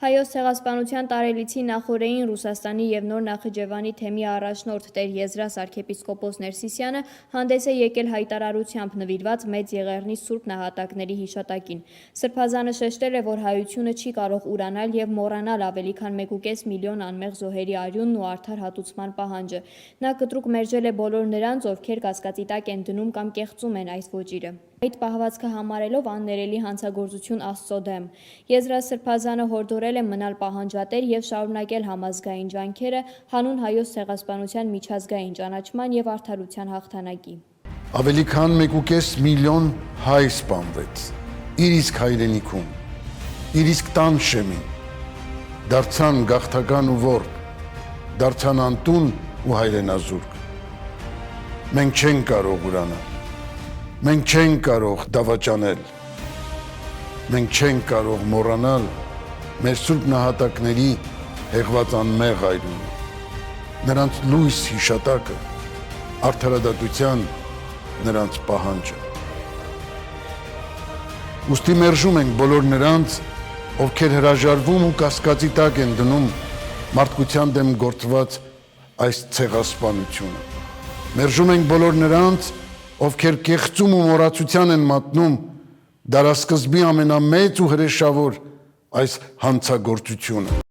Հայոց ցեղասպանության տարելիցի նախօրեին Ռուսաստանի և Նոր Նախիջևանի թեմի առաջնորդ Տեր Եզրաս arքեպիսկոպոս Ներսիսյանը հանդես է եկել հայտարարությամբ նվիրված Մեծ Եղեռնի Սուրբ նահատակների հիշատակին։ Սրբազանը շեշտել է, որ հայությունը չի կարող ուրանալ և մոռանալ ավելի քան 1,5 միլիոն անմեղ զոհերի արյունն ու արդար հատուցման պահանջը։ Նա կտրուկ մերժել է բոլոր նրանց, ովքեր կասկածի տակ են դնում կամ կեղծում են այս ոճիրը, այդ պահվածքը համարելով աններելի հանցագործություն Աստծո դեմ։ Եզրաս Սրբազանը հորդորել է մնալ պահանջատեր և շարունակել համազգային ջանքերը հանուն Հայոց ցեղասպանության միջազգային ճանաչման և արդարության հաղթանակի։ Ավելի քան 1,5 միլիոն հայ սպանվեց իր իսկ հայրենիքում, իր իսկ տան շեմին, դարձան գաղթական ու որբ, դարձան անտուն ու հայրենազուրկ։ Մենք չենք կարող ուրանալ, մենք չենք կարող դավաճանել, մենք չենք կարող մոռանալ մեր սուրբ նահատակների հեղված անմեղ արյունը, նրանց լույս հիշատակը, արդարադատության նրանց պահանջը։ Ուստի մերժում ենք բոլոր նրանց, ովքեր հրաժարվում ու կասկածի տակ են դնում մարդկության դեմ գործված այս ցեղասպանությունը։ Մերժում ենք բոլոր նրանց, ովքեր կեղծում ու մոռացության են մատնում դարասկզբի ամենամեծ ու հրեշավոր այս հանցագործությունը։